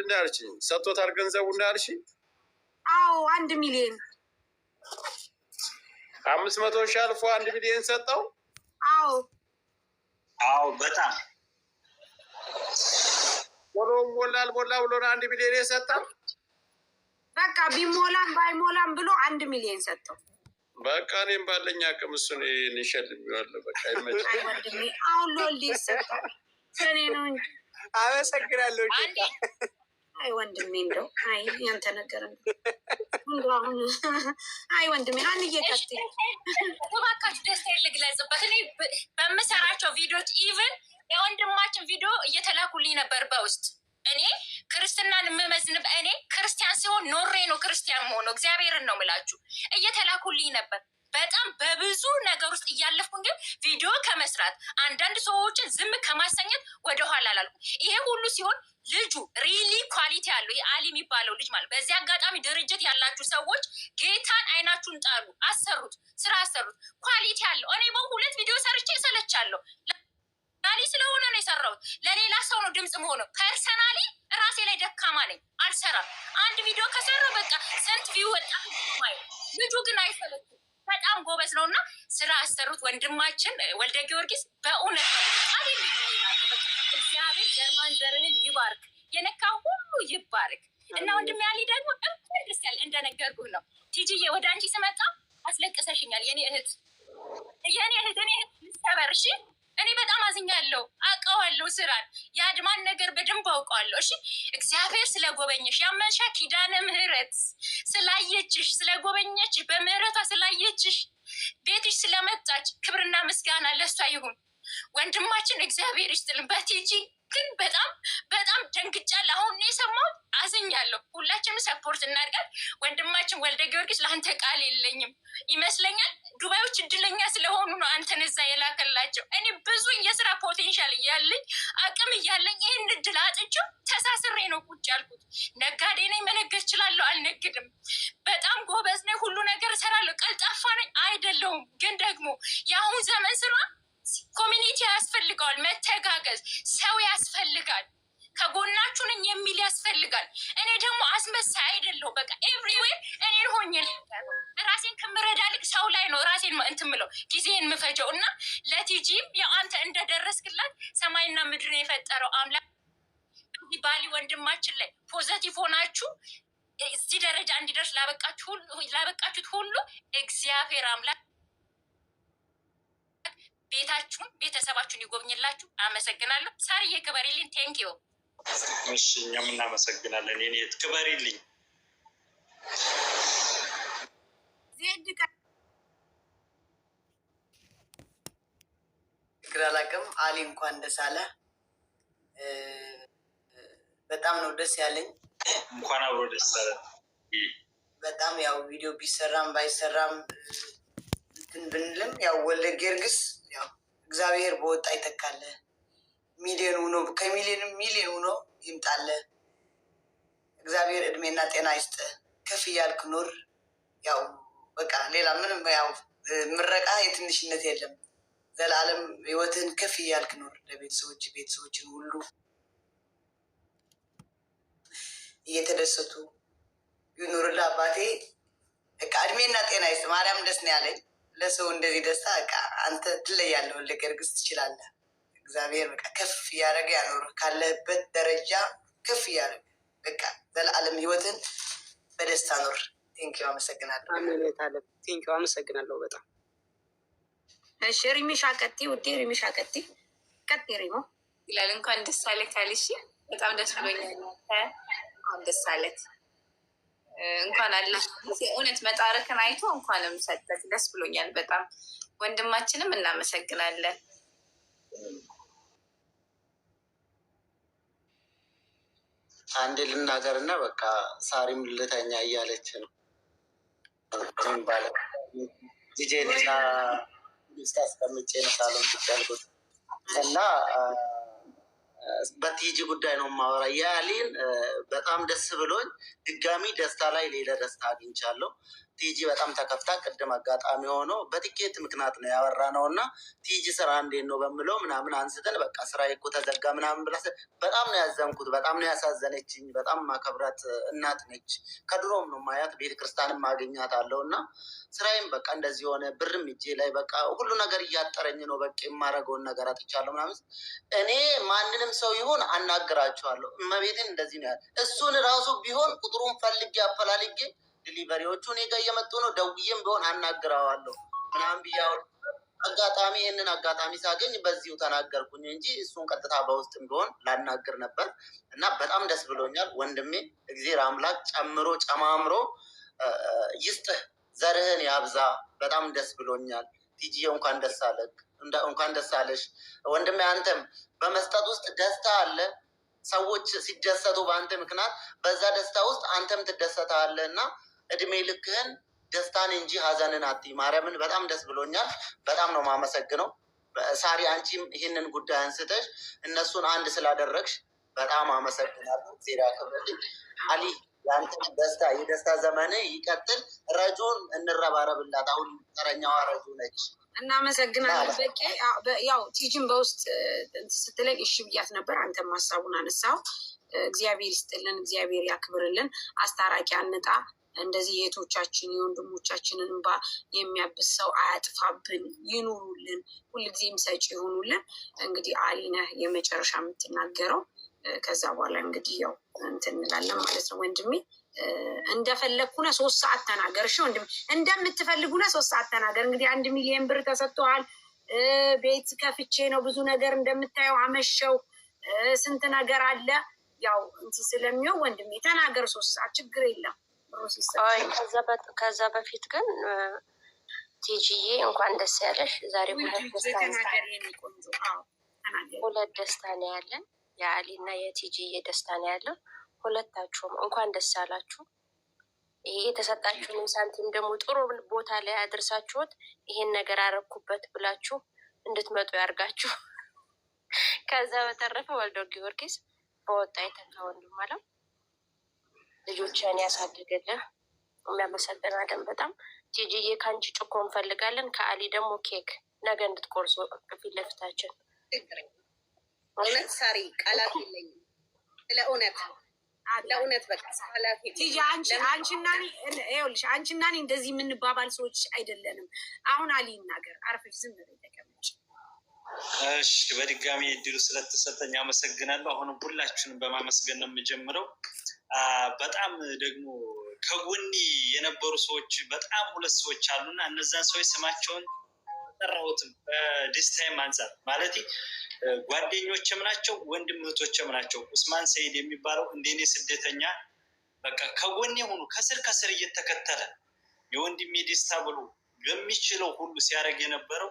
ምንድን ያልሽኝ? ሰጥቶታል ገንዘቡን ያልሽ? አዎ 1 ሚሊዮን 500 ሺህ አልፎ 1 ሚሊዮን ሰጠው። አዎ በጣም ሞላል ብሎ 1 ሚሊዮን የሰጠው። በቃ ቢሞላም ባይሞላም ብሎ 1 ሚሊዮን ሰጠው። በቃ እኔም ባለኝ አቅም እሱን እንሸልሜዋለሁ። በቃ ይመች። አይ ወንድሜ አሁን ለወልድ ይሰጣል። እኔ ነው እንጂ አመሰግናለሁ። አይ ወንድሜ እንደው አይ ያንተ ነገር እንደው አሁን አይ ወንድሜ አንየቀጥ እባካችሁ ደስታ ልግለጽበት። እኔ በምሰራቸው ቪዲዮች ኢቭን የወንድማችን ቪዲዮ እየተላኩልኝ ነበር በውስጥ። እኔ ክርስትናን የምመዝንብ እኔ ክርስቲያን ሲሆን ኖሬ ነው ክርስቲያን መሆነው። እግዚአብሔርን ነው ምላችሁ እየተላኩልኝ ነበር። በጣም በብዙ ነገር ውስጥ እያለፍኩን፣ ግን ቪዲዮ ከመስራት አንዳንድ ሰዎችን ዝም ከማሰኘት ወደኋላ አላልኩ። ይሄ ሁሉ ሲሆን ልጁ ሪሊ ኳሊቲ ያለው ይሄ አሊ የሚባለው ልጅ ማለት። በዚህ አጋጣሚ ድርጅት ያላችሁ ሰዎች ጌታን አይናችሁን ጣሉ፣ አሰሩት፣ ስራ አሰሩት። ኳሊቲ ያለው እኔ በሁለት ቪዲዮ ሰርቼ እሰለቻለሁ። ላሊ ስለሆነ ነው የሰራሁት። ለሌላ ሰው ነው ድምፅ መሆነው። ፐርሰናሊ ራሴ ላይ ደካማ ነኝ፣ አልሰራም። አንድ ቪዲዮ ከሰራው በቃ ስንት ቪው ወጣ። ልጁ ግን አይሰለችም፣ በጣም ጎበዝ ነው እና ስራ አሰሩት። ወንድማችን ወልደ ጊዮርጊስ በእውነት ነው እግዚአብሔር ዘርማን ዘርህን ይባርክ፣ የነካ ሁሉ ይባርክ። እና ወንድም ያሊ ደግሞ ደስ ያለ እንደነገርኩህ ነው። ቲጂዬ ወደ አንቺ ስመጣ አስለቅሰሽኛል። የኔ እህት እኔ ልሰበር። እሺ እኔ በጣም አዝኛለሁ። አውቀዋለሁ ስራን የአድማን ነገር በደንብ አውቀዋለሁ። እሺ እግዚአብሔር ስለጎበኘሽ ያመንሻ ኪዳነ ምህረት ስላየችሽ ስለጎበኘችሽ በምህረቷ ስላየችሽ ቤትሽ ስለመጣች ክብርና ምስጋና ለሷ ይሁን። ወንድማችን እግዚአብሔር ይስጥልን። በቲጂ ግን በጣም ደንግጫለሁ። አሁን ነው የሰማሁት፣ አዝኛለሁ። ሁላችንም ሰፖርት እናድርጋት። ወንድማችን ወልደ ጊዮርጊስ ለአንተ ቃል የለኝም ይመስለኛል። ዱባዮች እድለኛ ስለሆኑ ነው አንተን እዛ የላከላቸው። እኔ ብዙ የስራ ፖቴንሻል እያለኝ አቅም እያለኝ ይህን እድል አጥቼው ተሳስሬ ነው ቁጭ ያልኩት። ነጋዴ ነኝ፣ መነገድ እችላለሁ፣ አልነግድም። በጣም ጎበዝ ነኝ፣ ሁሉ ነገር እሰራለሁ። ቀልጣፋ ነኝ አይደለሁም። ግን ደግሞ የአሁን ዘመን ስራ ኮሚኒቲ ያስፈልገዋል፣ መተጋገዝ፣ ሰው ያስፈልጋል፣ ከጎናችሁ ነኝ የሚል ያስፈልጋል። እኔ ደግሞ አስመሳይ አይደለሁ። በቃ ኤቭሪዌር እኔን ሆኜ ራሴን ከምረዳ ልቅ ሰው ላይ ነው ራሴን እንትን ምለው ጊዜን ምፈጀው። እና ለቲጂም የአንተ እንደደረስክላት ሰማይና ምድርን የፈጠረው አምላክ ባሊ ወንድማችን ላይ ፖዘቲቭ ሆናችሁ እዚህ ደረጃ እንዲደርስ ላበቃችሁት ሁሉ እግዚአብሔር አምላክ ቤታችሁን ቤተሰባችሁን ይጎብኝላችሁ። አመሰግናለሁ። ሳርዬ ክበሪልኝ። ቴንኪዩ። እሺ እኛም እናመሰግናለን። የኔ ክበሪልኝ። ግራላቅም አሊ እንኳን ደስ አለ። በጣም ነው ደስ ያለኝ። እንኳን አብሮ ደስ አለ። በጣም ያው ቪዲዮ ቢሰራም ባይሰራም እንትን ብንልም ያው ወልደ ጊዮርጊስ ያው እግዚአብሔር በወጣ ይተካለ። ሚሊዮን ሆኖ ከሚሊዮን ሚሊዮን ሆኖ ይምጣለ። እግዚአብሔር እድሜና ጤና ይስጥ። ከፍ እያልክ ኑር። ያው በቃ ሌላ ምንም ያው ምረቃ የትንሽነት የለም። ዘላለም ህይወትን ከፍ እያልክ ኑር። ቤተሰቦችን ሁሉ እየተደሰቱ ይኑርልህ አባቴ። በቃ እድሜና ጤና ይስጥ። ማርያም ደስ ነው ያለኝ። ለሰው እንደዚህ ደስታ በቃ አንተ ትለያለህ። ወልደ ጊዮርጊስ ትችላለህ። እግዚአብሔር በቃ ከፍ እያደረገ ያኖርህ። ካለህበት ደረጃ ከፍ እያደረገ በቃ ዘላለም ህይወትን በደስታ ኖር። ቴንኪው። አመሰግናለሁ። ቴንኪው። አመሰግናለሁ በጣም እሺ። ሪሚሻ ቀጤ ውዴ፣ ሪሚሻ ቀጤ ሪሞ ይላል። እንኳን ደስ አለህ ካልሽ በጣም ደስ ብሎኛል። እንኳን ደስ አለህ። እንኳን አለ እውነት መጣረክን አይቶ እንኳንም ሰጠት። ደስ ብሎኛል በጣም ወንድማችንም እናመሰግናለን። አንዴ ልናገር እና በቃ ሳሪም ልተኛ እያለች ነው ባለ ዲጄ ሌላ ስታስቀምጬ ነው ሳሎን ቁጭ ያልኩት እና በቲጂ ጉዳይ ነው የማወራ። ያሊን በጣም ደስ ብሎኝ ድጋሚ ደስታ ላይ ሌላ ደስታ አግኝቻለሁ። ቲጂ በጣም ተከፍታ ቅድም አጋጣሚ ሆኖ በትኬት ምክንያት ነው ያወራ ነው እና ቲጂ ስራ እንዴት ነው በምለው ምናምን አንስተን በቃ ስራ እኮ ተዘጋ ምናምን ብላ በጣም ነው ያዘንኩት። በጣም ነው ያሳዘነችኝ። በጣም ማከብራት እናት ነች። ከድሮም ነው ማያት ቤተክርስቲያንም ማገኛት አለው እና ስራዬም በቃ እንደዚህ ሆነ። ብርም እጄ ላይ በቃ ሁሉ ነገር እያጠረኝ ነው። በቃ የማደርገውን ነገር አጥቻለሁ ምናምን። እኔ ማንንም ሰው ይሁን አናግራቸዋለሁ። እመቤቴን እንደዚህ ነው ያለ። እሱን ራሱ ቢሆን ቁጥሩን ፈልጌ አፈላልጌ ዲሊቨሪዎቹ እኔ ጋር እየመጡ ነው። ደውዬም ቢሆን አናግረዋለሁ ምናምን ብያው አጋጣሚ ይህንን አጋጣሚ ሳገኝ በዚሁ ተናገርኩኝ እንጂ እሱን ቀጥታ በውስጥም ቢሆን ላናግር ነበር እና በጣም ደስ ብሎኛል ወንድሜ። እግዚአብሔር አምላክ ጨምሮ ጨማምሮ ይስጥህ፣ ዘርህን ያብዛ። በጣም ደስ ብሎኛል። ቲጂዬ እንኳን ደስ አለህ፣ እንኳን ደስ አለሽ ወንድሜ። አንተም በመስጠት ውስጥ ደስታ አለ። ሰዎች ሲደሰቱ በአንተ ምክንያት በዛ ደስታ ውስጥ አንተም ትደሰታለህ እና እድሜ ልክህን ደስታን እንጂ ሀዘንን አትይ። ማርያምን በጣም ደስ ብሎኛል። በጣም ነው ማመሰግነው። ሳሪ አንቺም ይህንን ጉዳይ አንስተሽ እነሱን አንድ ስላደረግሽ በጣም አመሰግናለሁ። ዜራ ክብረልኝ አሊ የአንተ ደስታ የደስታ ዘመን ይቀጥል። ረጁን እንረባረብላት። አሁን ተረኛዋ ረጁ ነች። እናመሰግናለን። በቂ ያው ቲጂን በውስጥ ስትለኝ እሺ ብያት ነበር። አንተም ሀሳቡን አነሳው። እግዚአብሔር ይስጥልን፣ እግዚአብሔር ያክብርልን። አስታራቂ አንጣ እንደዚህ የእህቶቻችን የወንድሞቻችንን እንባ የሚያብስ ሰው አያጥፋብን፣ ይኑሩልን፣ ሁልጊዜም ሰጪ ይሆኑልን። እንግዲህ አሊነህ የመጨረሻ የምትናገረው ከዛ በኋላ እንግዲህ ያው እንትን እንላለን ማለት ነው። ወንድሜ እንደፈለግኩነ 3 ሰዓት ተናገር። እሺ ወንድሜ እንደምትፈልጉነ 3 ሰዓት ተናገር። እንግዲህ 1 ሚሊዮን ብር ተሰጥተዋል። ቤት ከፍቼ ነው ብዙ ነገር እንደምታየው አመሸው። ስንት ነገር አለ። ያው እንትን ስለሚሆን ወንድሜ ተናገር 3 ሰዓት ችግር የለም። ከዛ በፊት ግን ቲጂዬ እንኳን ደስ ያለሽ። ዛሬ ሁለት ደስታ ነው ያለን። የአሊ እና የቲጂዬ ደስታ ነው ያለው። ሁለታችሁም እንኳን ደስ አላችሁ። ይሄ የተሰጣችሁን ሳንቲም ደግሞ ጥሩ ቦታ ላይ አድርሳችሁት ይሄን ነገር አረኩበት ብላችሁ እንድትመጡ ያርጋችሁ። ከዛ በተረፈ ወልዶ ጊዮርጊስ በወጣ የተካ ወንድም አለው ልጆችን ያሳድግልህ። እናመሰግናለን በጣም ቲጂዬ። ከአንቺ ጭኮ እንፈልጋለን። ከአሊ ደግሞ ኬክ ነገ እንድትቆርሱ ፊት ለፊታችን። እውነት ሳሪ ቃላት የለኝም። ለእውነት በቃ ቲጂ አንቺና እኔ እንደዚህ የምንባባል ሰዎች አይደለንም። አሁን አሊ ይናገር። አርፈሽ ዝም ብለሽ ተቀመጭ። እሺ፣ በድጋሚ እድሉ ስለተሰጠኝ አመሰግናለሁ። አሁንም ሁላችሁንም በማመስገን ነው የምጀምረው። በጣም ደግሞ ከጎኒ የነበሩ ሰዎች በጣም 2 ሰዎች አሉና እነዛን ሰዎች ስማቸውን ጠራሁትም በደስታዬም አንጻር ማለት ጓደኞችም ናቸው፣ ወንድም እህቶችም ናቸው። ኡስማን ሰይድ የሚባለው እንደኔ ስደተኛ በቃ ከጎኔ ሆኖ ከስር እየተከተለ የወንድሜ ደስታ ብሎ በሚችለው ሁሉ ሲያደርግ የነበረው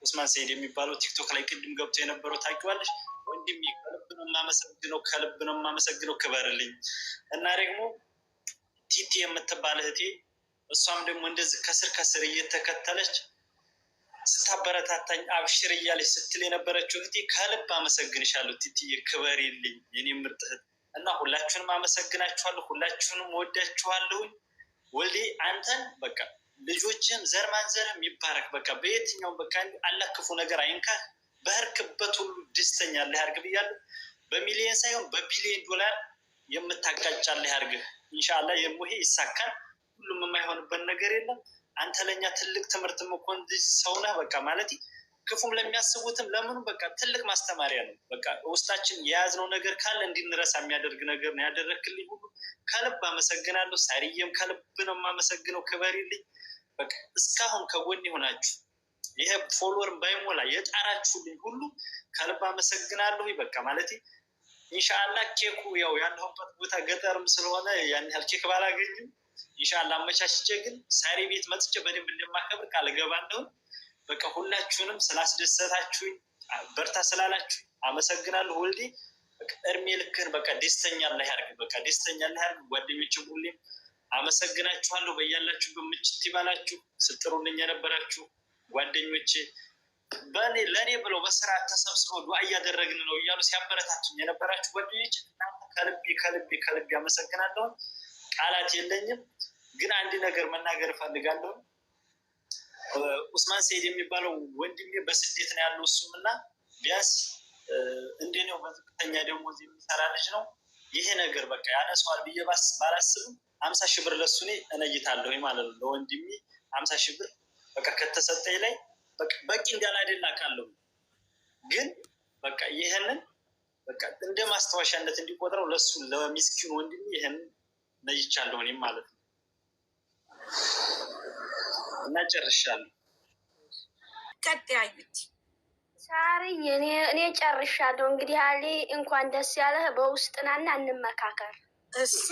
ኡስማን ሰይድ የሚባለው ቲክቶክ ላይ ቅድም ገብቶ የነበረው ታውቂዋለሽ። ወንድሜ ከልብ ነው የማመሰግነው። ክበርልኝ። እና ደግሞ ቲቲ የምትባል እህቴ እሷም ደግሞ እንደዚህ ከስር እየተከተለች ስታበረታታኝ አብሽር እያለች ስትል የነበረችው እህቴ ከልብ አመሰግንሻለሁ። ቲቲ ክበሪልኝ የኔ ምርጥ እህት። እና ሁላችሁንም አመሰግናችኋለሁ። ሁላችሁንም ወዳችኋለሁኝ። ወልዴ አንተን በቃ ልጆችህም ዘር ማንዘርም ይባረክ። በቃ በየትኛውም በቃ አላህ ክፉ ነገር አይንካህ። በህርክበት ሁሉ ደስተኛ አላህ ያርግ ብያለሁ። በሚሊዮን ሳይሆን በቢሊዮን ዶላር የምታጋጫለህ ያርግህ። ኢንሻአላህ የሙሄ ይሳካል። ሁሉም የማይሆንበት ነገር የለም። አንተ ለኛ ትልቅ ትምህርት መኮን ሰው ነህ። በቃ ማለት ክፉም ለሚያስቡትም ለምኑ በቃ ትልቅ ማስተማሪያ ነው። በቃ ውስጣችን የያዝነው ነገር ካለ እንድንረሳ የሚያደርግ ነገር ነው ያደረግክልኝ። ሁሉ ከልብ አመሰግናለሁ። ሳሪዬም ከልብ ነው የማመሰግነው። ክበሪልኝ። በቃ እስካሁን ከጎን የሆናችሁ ይሄ ፎሎወር ባይሞላ የጣራችሁልኝ ሁሉ ከልብ አመሰግናለሁ። በቃ ማለት ኢንሻአላህ ኬኩ ያው ያለሁበት ቦታ ገጠርም ስለሆነ ያን ያህል ኬክ ባላገኝም ኢንሻአላህ አመቻችቼ ግን ሳሪ ቤት መጥቼ በደንብ እንደማከብር ቃል እገባለሁ። በቃ ሁላችሁንም ስላስደሰታችሁኝ በርታ ስላላችሁ አመሰግናለሁ። ወልዴ በቃ እድሜ ልክህን በቃ ደስተኛ አላህ ያርግ። በቃ ደስተኛ አላህ ያርግ። ጓደኞችም ሁሌም አመሰግናችኋለሁ። በያላችሁበት ምችት ይባላችሁ። ስትሩልኝ የነበራችሁ ጓደኞቼ ለእኔ ብለው በስራ ተሰብስበው ዱዓ እያደረግን ነው እያሉ ሲያበረታቱኝ የነበራችሁ ጓደኞች ከልቤ አመሰግናለሁ። ቃላት የለኝም። ግን አንድ ነገር መናገር እፈልጋለሁ። ኡስማን ሰይድ የሚባለው ወንድሜ በስደት ነው ያለው። እሱም እና ቢያንስ እንደኔው በዝቅተኛ ደሞዝ የሚሰራ ልጅ ነው። ይሄ ነገር በቃ ያነሰዋል ብዬ ባላስብም 50 ሺህ ብር ለሱ እኔ እነይታለሁ ማለት ነው። ለወንድሜ 50 ሺህ ብር በቃ ከተሰጠኝ ላይ በቂ እንዳላደላ ካለው ግን በቃ ይሄንን በቃ እንደ ማስታወሻነት እንዲቆጥረው ለሱ ለሚስኪኑ ወንድሜ ይሄንን ነይቻለሁ እኔም ማለት ነው። እና ጨርሻለሁ። ቀጥ ያዩት ሳሪ እኔ ጨርሻለሁ። እንግዲህ አሊ እንኳን ደስ ያለህ። በውስጥ ናና እንመካከር። እሱ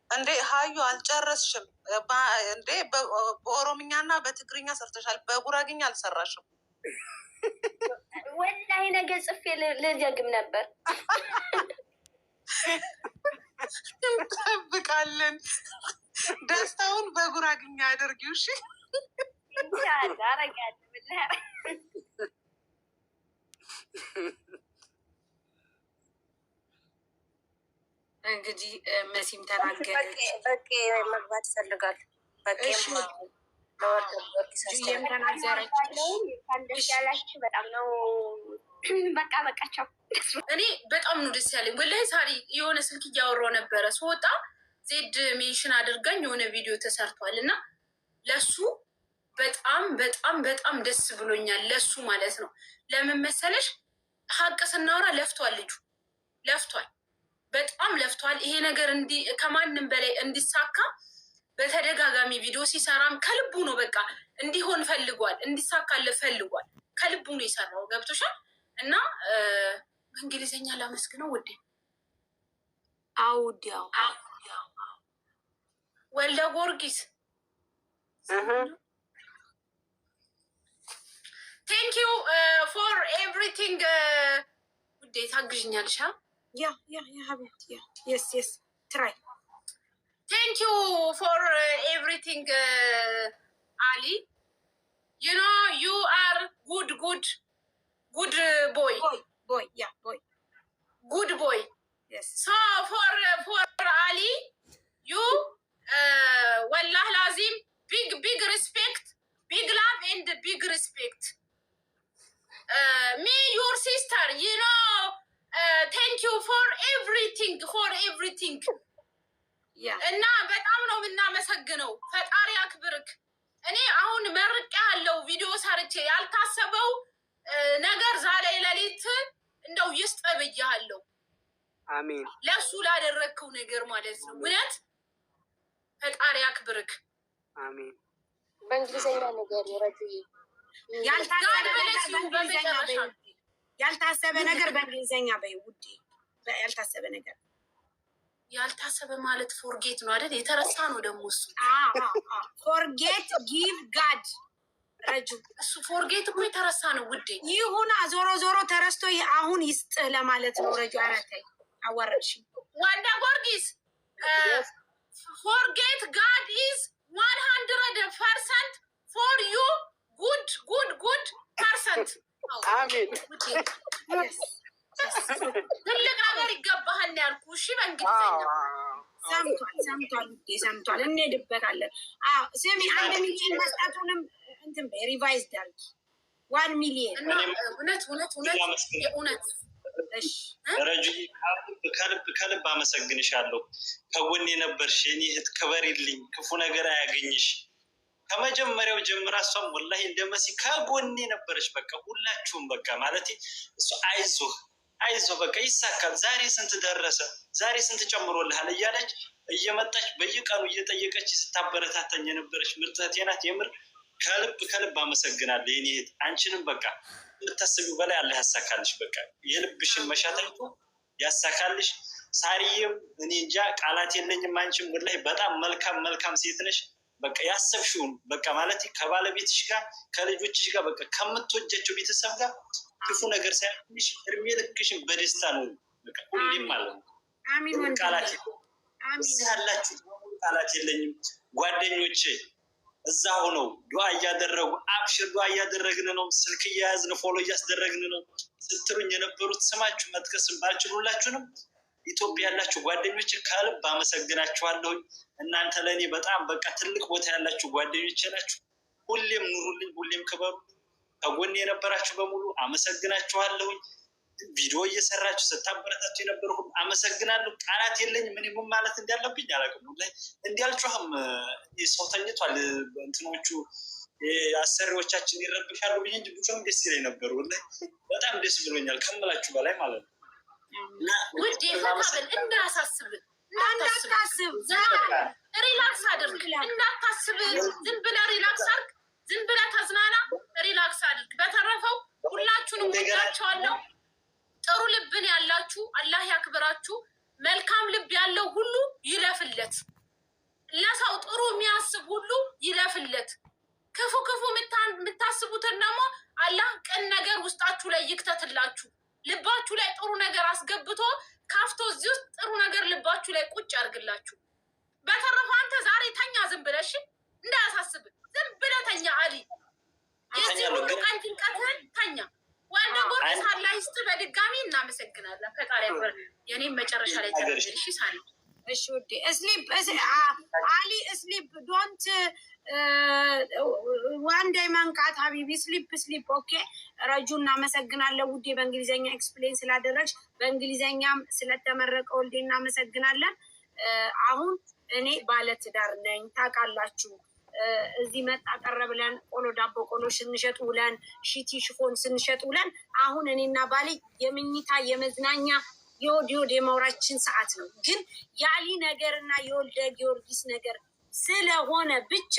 እንዴ ሀዩ አልጨረስሽም እንዴ? በኦሮምኛና በትግርኛ ሰርተሻል፣ በጉራግኛ አልሰራሽም። ወላሂ ነገ ጽፌ ልደግም ነበር። እንጠብቃለን። ደስታውን በጉራግኛ አድርጊው። እሺ አረጋለሁ። እንግዲህ መሲም ተናገረች። በቂ መግባት ይፈልጋል። በቂም ያላችሁ በጣም ነው። በቃ በቃቸው። እኔ በጣም ነው ደስ ያለኝ ወላሂ። ሳሪ የሆነ ስልክ እያወራሁ ነበረ ስወጣ ዜድ ሜንሽን አድርጋኝ የሆነ ቪዲዮ ተሰርቷል እና ለሱ በጣም በጣም በጣም ደስ ብሎኛል። ለሱ ማለት ነው። ለምን መሰለሽ? ሀቅ ስናወራ ለፍቷል፣ ልጁ ለፍቷል፣ በጣም ለፍቷል። ይሄ ነገር ከማንም በላይ እንዲሳካ በተደጋጋሚ ቪዲዮ ሲሰራም ከልቡ ነው። በቃ እንዲሆን ፈልጓል፣ እንዲሳካለት ፈልጓል። ከልቡ ነው የሰራው። ገብቶሻል? እና በእንግሊዝኛ ላመስግነው ውዴ። አውዲያው ወልደ ጊዮርጊስ ቴንክ ዩ ፎር ኤቭሪቲንግ ውዴ። ታግዥኛለሽ? ያ ሀቢብቲ የስ ትራይ ቴንክ ዩ ፎር ኤቭሪቲንግ አሊ ዩ ኖ ዩ አር ጉድ ቦይ good boy. Yes. So for Ali, you wallah lazim big respect, big love and big respect. Me your sister, you know, thank you for everything. Yeah. እና በጣም ነው የምናመሰግነው። ፈጣሪ አክብርክ። እኔ አሁን መርቄ ያለው ቪዲዮ ሰርቼ ያልታሰበው ነገር ዛሬ ሌሊት እንደው ይስጥ ብያለሁ። አሜን። ለሱ ላደረግከው ነገር ማለት ነው። እውነት ፈጣሪ አክብርክ። አሜን። በእንግሊዝኛ ነገር ይረዱይ። ያልታሰበ ነገር በእንግሊዝኛ በይ ውዴ። ያልታሰበ ነገር ያልታሰበ ማለት ፎርጌት ነው አይደል? የተረሳ ነው ደግሞ እሱ። ፎርጌት ጊቭ ጋድ ረጁ እሱ ፎርጌት እኮ የተረሳ ነው ውዴ። ይሁና ዞሮ ዞሮ ተረስቶ አሁን ይስጥህ ለማለት ነው ረጁ። አራታይ አወረድሽ ዋንዳ ጊዮርጊስ ፎርጌት ጋድ ኢዝ 100% ፎር ዩ ጉድ ፐርሰንት። አሜን። ትልቅ ነገር ይገባሃል ያልኩ። እሺ በእንግሊዝኛ ሰምቷል ውዴ ሰምቷል። እንሄድበታለን። ስሚ 1 ሚሊዮን መስጠቱንም እንትን ሪቫይዝ ዳርጊ 1 ሚሊዮን እውነት ረጁ ከልብ አመሰግንሻለሁ። ከጎኔ ነበርሽ የኔ እህት። ክበሪልኝ፣ ክፉ ነገር አያገኝሽ። ከመጀመሪያው ጀምራ እሷም ወላሂ እንደመሲ ከጎኔ ነበረች። በቃ ሁላችሁም በቃ ማለት እሱ አይዞህ በቃ ይሳካል፣ ዛሬ ስንት ደረሰ፣ ዛሬ ስንት ጨምሮልሃል እያለች እየመጣች በየቀኑ እየጠየቀች ስታበረታተኝ የነበረች ምርጥ እህቴ ናት። የምር ከልብ አመሰግናለሁ የኔ እህት። አንቺንም በቃ የምታስቢው በላይ አላህ ያሳካልሽ። በቃ የልብሽን መሻተልኩ ያሳካልሽ። ሳሪዬም እኔ እንጃ ቃላት የለኝም። አንቺም ወላሂ በጣም መልካም ሴት ነሽ። በቃ ያሰብሽውን በቃ ማለት ከባለቤትሽ ጋር ከልጆችሽ ጋር በቃ ከምትወጃቸው ቤተሰብ ጋር ክፉ ነገር ሳይሆንሽ እድሜ ልክሽን በደስታ ነው በቃ ሁሌም ማለት ነው። ቃላት ያላችሁ ቃላት የለኝም። ጓደኞቼ እዛ ሆነው ዱዓ እያደረጉ አብሽር ዱዓ እያደረግን ነው፣ ስልክ እያያዝን ፎሎ እያስደረግን ነው ስትሉኝ የነበሩት ስማችሁ መጥቀስም ባልችል ሁላችሁንም ኢትዮጵያ ያላችሁ ጓደኞች ከልብ አመሰግናችኋለሁ። እናንተ ለእኔ በጣም በቃ ትልቅ ቦታ ያላችሁ ጓደኞች ናችሁ። ሁሌም ኑሩልኝ፣ ሁሌም ክበሩ። ከጎኔ የነበራችሁ በሙሉ አመሰግናችኋለሁ። ቪዲዮ እየሰራችሁ ስታበረታችሁ የነበረ ሁሉ አመሰግናለሁ። ቃላት የለኝም። ምን ማለት እንዳለብኝ አላውቅም። እንዲያልጮህም ሰው ተኝቷል። እንትኖቹ አሰሪዎቻችን ይረብሻሉ ብዬ እንጂ ብቻም ደስ ይለኝ ነበር። በጣም ደስ ብሎኛል ከምላችሁ በላይ ማለት ነው። ውድ ፈታበል እንዳታስብ፣ ሪላክስ አድርግ፣ እንዳታስብ፣ ዝም ብለህ ሪላክስ አድርግ፣ ዝም ብለህ ተዝናና፣ ሪላክስ አድርግ። በተረፈው ሁላችሁንም ወዳችኋለሁ። ጥሩ ልብን ያላችሁ አላህ ያክብራችሁ። መልካም ልብ ያለው ሁሉ ይለፍለት። ለሰው ጥሩ የሚያስብ ሁሉ ይለፍለት። ክፉ የምታስቡትን ደግሞ አላህ ቅን ነገር ውስጣችሁ ላይ ይክተትላችሁ። ልባችሁ ላይ ጥሩ ነገር አስገብቶ ካፍቶ እዚህ ውስጥ ጥሩ ነገር ልባችሁ ላይ ቁጭ ያርግላችሁ። በተረፈ አንተ ዛሬ ተኛ፣ ዝም ብለሽ እንዳያሳስብ፣ ዝም ብለህ ተኛ። አሊ የዚህ ሁሉ ቀን ጭንቀትህን ተኛ። ወንደ ጎርስ አላህ ይስጥ። በድጋሚ እናመሰግናለን። ፈጣሪ ያክብር። የኔም መጨረሻ ላይ ተናገርሽ ሳኒ። እሺ ውዴ፣ እስሊፕ አሊ እስሊፕ ዶንት ዋን ዴይ መንቃት ሀቢቢ ስሊፕ ኦኬ። ረጁ እናመሰግናለን ውዴ፣ በእንግሊዝኛ ኤክስፕሌን ስላደረግሽ፣ በእንግሊዝኛም ስለተመረቀ ወልዴ እናመሰግናለን። አሁን እኔ ባለትዳር ነኝ ታውቃላችሁ። እዚህ መጣ ቀረ ብለን ቆሎ ዳቦ ቆሎ ስንሸጥ ውለን ሺቲ ሽፎን ስንሸጥ ውለን አሁን እኔና ባሌ የምኝታ የመዝናኛ የወድ የማውራችን ሰዓት ነው። ግን ያሊ ነገር እና የወልደ ጊዮርጊስ ነገር ስለሆነ ብቻ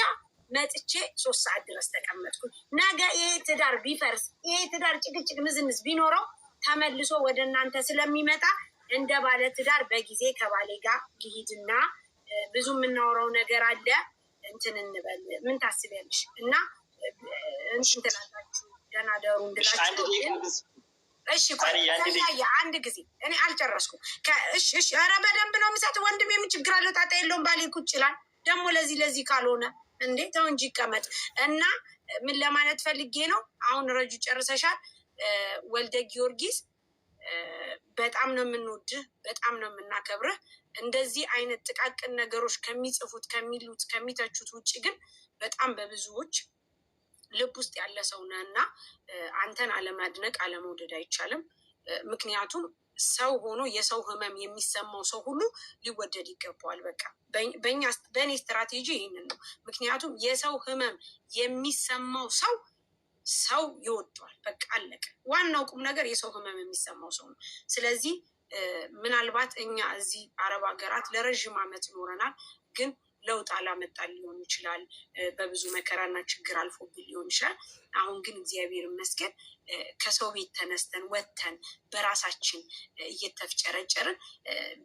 መጥቼ 3 ሰዓት ድረስ ተቀመጥኩ። ነገ ይሄ ትዳር ቢፈርስ፣ ይሄ ትዳር ጭቅጭቅ ምዝምዝ ቢኖረው ተመልሶ ወደ እናንተ ስለሚመጣ እንደ ባለ ትዳር በጊዜ ከባሌ ጋር ልሂድና ብዙ የምናወራው ነገር አለ እንትን እንበል። ምን ታስቢያለሽ? እና እንትን ትላላችሁ ደህና ደሩ እንድላችሁ። እሺ አንድ ጊዜ እኔ አልጨረስኩም። እሺ ኧረ በደንብ ነው የምሰጥ ወንድሜ። ምን ችግር አለው? ጣጣ የለውም። ባሌ ቁጭ ይላል ደግሞ ለዚህ ካልሆነ እንዴ ተው እንጂ ይቀመጥ። እና ምን ለማለት ፈልጌ ነው፣ አሁን ረጁ ጨርሰሻል። ወልደ ጊዮርጊስ በጣም ነው የምንወድህ፣ በጣም ነው የምናከብርህ። እንደዚህ አይነት ጥቃቅን ነገሮች ከሚጽፉት ከሚሉት ከሚተቹት ውጭ ግን በጣም በብዙዎች ልብ ውስጥ ያለ ሰው ነህ እና አንተን አለማድነቅ አለመውደድ አይቻልም። ምክንያቱም ሰው ሆኖ የሰው ህመም የሚሰማው ሰው ሁሉ ሊወደድ ይገባዋል። በቃ በእኔ ስትራቴጂ ይህንን ነው። ምክንያቱም የሰው ህመም የሚሰማው ሰው ይወደዋል። በቃ አለቀ። ዋናው ቁም ነገር የሰው ህመም የሚሰማው ሰው ነው። ስለዚህ ምናልባት እኛ እዚህ አረብ ሀገራት ለረዥም ዓመት ኖረናል፣ ግን ለውጥ አላመጣን ሊሆን ይችላል። በብዙ መከራና ችግር አልፎብን ሊሆን ይችላል። አሁን ግን እግዚአብሔር ይመስገን ከሰው ቤት ተነስተን ወጥተን በራሳችን እየተፍጨረጨርን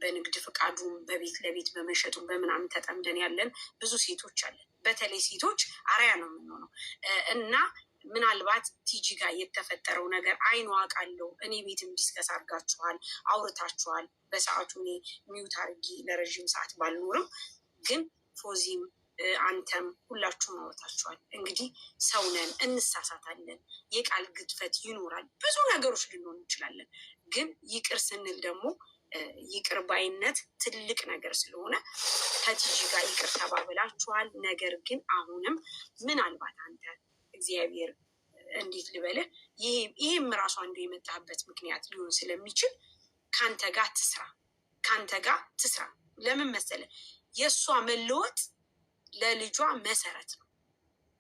በንግድ ፍቃዱም በቤት ለቤት በመሸጡም በምናምን ተጠምደን ያለን ብዙ ሴቶች አለን። በተለይ ሴቶች አርያ ነው የምንሆነው እና ምናልባት ቲጂ ጋር የተፈጠረው ነገር አይኑ አውቃለሁ። እኔ ቤትም ዲስከስ አድርጋችኋል፣ አውርታችኋል። በሰዓቱ እኔ ሚዩት አድርጌ ለረዥም ሰዓት ባልኖርም ግን ፎዚም አንተም ሁላችሁም አውርታችኋል። እንግዲህ ሰው ነን፣ እንሳሳታለን፣ የቃል ግድፈት ይኖራል፣ ብዙ ነገሮች ልንሆን እንችላለን። ግን ይቅር ስንል ደግሞ ይቅር ባይነት ትልቅ ነገር ስለሆነ ከቲጂ ጋር ይቅር ተባብላችኋል። ነገር ግን አሁንም ምናልባት አንተ እግዚአብሔር እንዴት ልበልህ፣ ይህም ራሱ አንዱ የመጣበት ምክንያት ሊሆን ስለሚችል ከአንተ ጋር ትስራ። ለምን መሰለህ? የእሷ መለወጥ ለልጇ መሰረት ነው።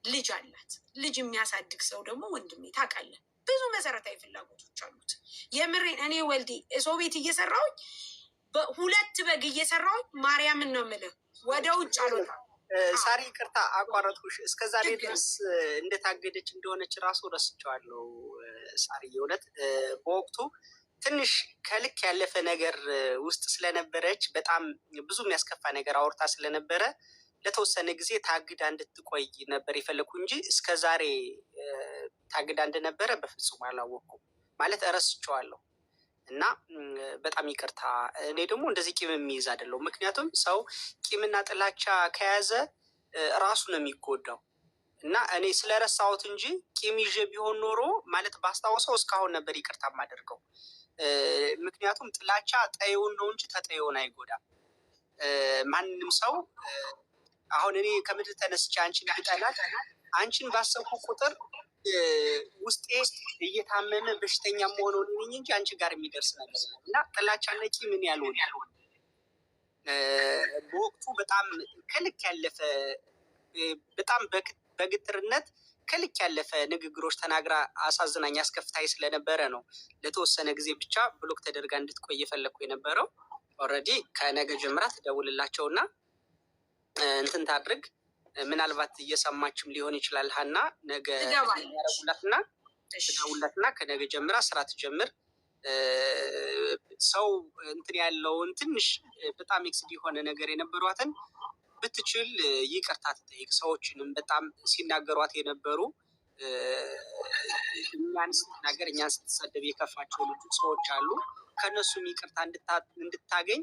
ልጅ አላት። ልጅ የሚያሳድግ ሰው ደግሞ ወንድሜ ታውቃለህ ብዙ መሰረታዊ ፍላጎቶች አሉት። የምሬን እኔ ወልዴ ሰው ቤት እየሰራሁኝ 2 በግ እየሰራሁኝ ማርያምን ነው የምልህ ወደ ውጭ አልወጣም። ሳሪ ይቅርታ አቋረጥኩሽ። እስከዛሬ ድረስ እንደታገደች እንደሆነች ራሱ ረስቸዋለሁ። ሳሪ የእውነት በወቅቱ ትንሽ ከልክ ያለፈ ነገር ውስጥ ስለነበረች በጣም ብዙ የሚያስከፋ ነገር አውርታ ስለነበረ ለተወሰነ ጊዜ ታግዳ እንድትቆይ ነበር የፈለኩ እንጂ እስከዛሬ ታግዳ እንደነበረ በፍጹም አላወቅኩም። ማለት እረስቸዋለሁ እና በጣም ይቅርታ። እኔ ደግሞ እንደዚህ ቂም የሚይዝ አይደለሁም። ምክንያቱም ሰው ቂምና ጥላቻ ከያዘ ራሱ ነው የሚጎዳው። እና እኔ ስለረሳሁት እንጂ ቂም ይዤ ቢሆን ኖሮ ማለት ባስታወሰው እስካሁን ነበር ይቅርታ የማደርገው። ምክንያቱም ጥላቻ ጠየውን ነው እንጂ ተጠየውን አይጎዳም። ማንም ሰው አሁን እኔ ከምድር ተነስቼ አንቺን ብጠላት አንቺን ባሰብኩ ቁጥር ውስጤ እየታመመ በሽተኛ መሆኑን እንጂ አንቺ ጋር የሚደርስ ነገር ነው እና ጥላቻ ነቂ ምን ያልሆነ በወቅቱ በጣም ከልክ ያለፈ በጣም በግትርነት ከልክ ያለፈ ንግግሮች ተናግራ አሳዝናኝ አስከፍታይ ስለነበረ ነው ለተወሰነ ጊዜ ብቻ ብሎክ ተደርጋ እንድትቆይ የፈለግኩ የነበረው። ኦልሬዲ ከነገ ጀምራ ትደውልላቸውና እንትን ታድርግ። ምናልባት እየሰማችም ሊሆን ይችላል። ሀና ነገ ያረጉላትና ትደውልላትና ከነገ ጀምራ ስራ ትጀምር። ሰው እንትን ያለውን ትንሽ በጣም ኤክስዲ የሆነ ነገር የነበሯትን ብትችል ይቅርታ ትጠይቅ። ሰዎችንም በጣም ሲናገሯት የነበሩ እኛን ስትናገር እኛን ስትሰደብ የከፋቸው ልጁ ሰዎች አሉ። ከእነሱም ይቅርታ እንድታገኝ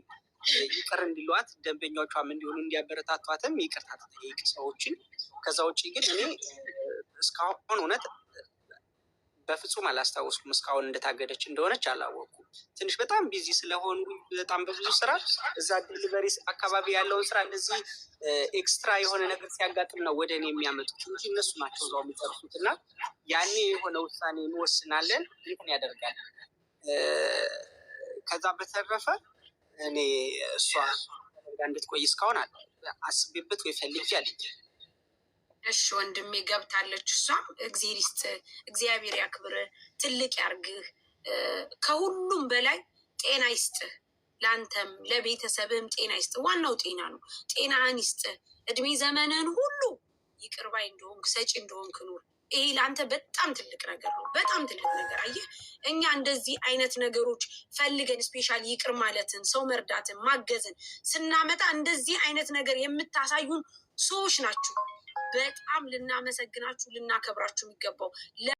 ይቅር እንዲሏት ደንበኞቿም እንዲሆኑ እንዲያበረታቷትም ይቅርታ ትጠይቅ ሰዎችን። ከዛ ውጭ ግን እኔ እስካሁን እውነት በፍጹም አላስታወስኩም። እስካሁን እንደታገደች እንደሆነች አላወቅኩም። ትንሽ በጣም ቢዚ ስለሆኑ በጣም በብዙ ስራ እዛ ዴሊቨሪ አካባቢ ያለውን ስራ እንደዚህ ኤክስትራ የሆነ ነገር ሲያጋጥም ነው ወደ እኔ የሚያመጡት እንጂ እነሱ ናቸው እዛው የሚጨርሱት እና ያኔ የሆነ ውሳኔ እንወስናለን እንትን ያደርጋል። ከዛ በተረፈ እኔ እሷ እንድትቆይ እስካሁን አስቤበት ወይ ፈልጌ አለኝ። እሺ ወንድሜ ገብታለች። እሷም እግዚአብሔር ይስጥ፣ እግዚአብሔር ያክብር፣ ትልቅ ያርግህ፣ ከሁሉም በላይ ጤና ይስጥህ። ለአንተም ለቤተሰብህም ጤና ይስጥህ። ዋናው ጤና ነው። ጤናህን ይስጥህ። እድሜ ዘመንህን ሁሉ ይቅር ባይ እንደሆንክ ሰጪ እንደሆንክ ኑር። ይሄ ለአንተ በጣም ትልቅ ነገር ነው። በጣም ትልቅ ነገር። አየህ እኛ እንደዚህ አይነት ነገሮች ፈልገን ስፔሻል ይቅር ማለትን ሰው መርዳትን ማገዝን ስናመጣ እንደዚህ አይነት ነገር የምታሳዩን ሰዎች ናችሁ። በጣም ልናመሰግናችሁ ልናከብራችሁ የሚገባው